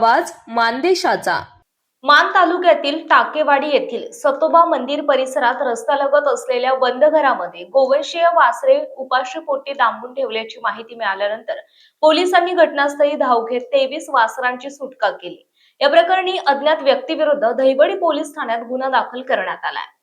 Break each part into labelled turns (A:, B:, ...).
A: आवाज मानदेशाचा।
B: मान तालुक्यातील टाकेवाडी येथील सतोबा मंदिर परिसरात रस्त्यालगत असलेल्या बंद घरामध्ये गोवंशीय वासरे उपाशीपोटी डांबून ठेवल्याची माहिती मिळाल्यानंतर पोलिसांनी घटनास्थळी धाव घेत 23 वासरांची सुटका केली। या प्रकरणी अज्ञात व्यक्तीविरुद्ध दहिवडी पोलीस ठाण्यात गुन्हा दाखल करण्यात आला आहे।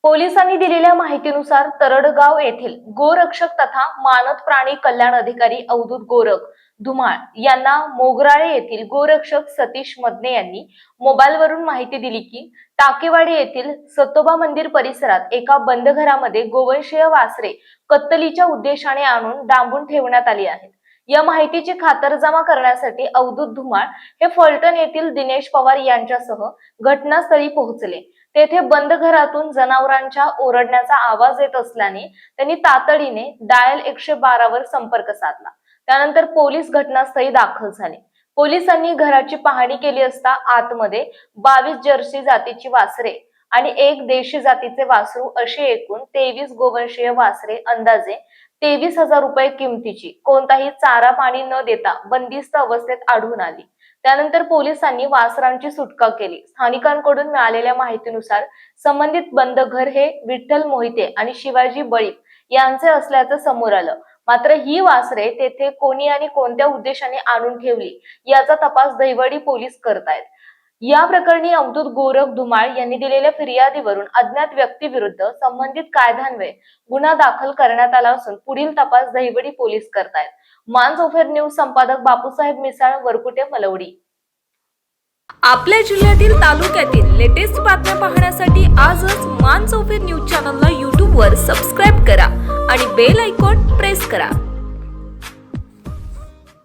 B: पोलिसांनी दिलेल्या माहितीनुसार तरडगाव येथील गोरक्षक तथा मानद प्राणी कल्याण अधिकारी अवधूत गोरख धुमाळ यांना मोगराळे येथील गोरक्षक सतीश मदने यांनी मोबाईलवरून माहिती दिली की टाकेवाडी येथील सतोबा मंदिर परिसरात एका बंद घरामध्ये गोवंशीय वासरे कत्तलीच्या उद्देशाने आणून डांबून ठेवण्यात आली आहेत। या माहितीची खातरजमा करण्यासाठी अवधूत धुमाळ हे फलटण येथील दिनेश पवार यांच्यासह घटनास्थळी पोहोचले। तेथे बंद घरातून जनावरांच्या ओरडण्याचा आवाज येत असल्याने त्यांनी तातडीने डायल 112 वर संपर्क साधला। त्यानंतर पोलीस घटनास्थळी दाखल झाले। पोलिसांनी घराची पाहणी केली असता आतमध्ये 22 जर्सी जातीची वासरे आणि एक देशी जातीचे वासरू अशी एकूण 23 गोवंशीय वासरे अंदाजे 23,000 रुपये किमतीची कोणताही चारा पाणी न देता बंदिस्त अवस्थेत आढळून आली। त्यानंतर पोलिसांनी वासरांची सुटका केली। स्थानिकांकडून मिळालेल्या माहितीनुसार संबंधित बंद घर हे विठ्ठल मोहिते आणि शिवाजी बळीक यांचे असल्याचं समोर आलं। मात्र ही वासरे तेथे कोणी आणि कोणत्या उद्देशाने आणून ठेवली याचा तपास दहिवडी पोलीस करतायत। या प्रकरणी अवधूत गोरख धुमाळ यांनी दिलेल्या फिर्यादीवरून अज्ञात व्यक्तीविरुद्ध संबंधित कायद्यान्वये गुन्हा दाखल करण्यात आला असून पुढील तपास दहिवडी पोलीस करतायत। मानसोफर न्यूज संपादक बापूसाहेब मिसाळ, वरकुटे, मलवडी।
A: आपल्या जिल्ह्यातील तालुक्यातील लेटेस्ट बातम्या पाहण्यासाठी आजच मानसोफर न्यूज चॅनलला YouTube वर सबस्क्राईब करा आणि बेल आयकॉन प्रेस करा।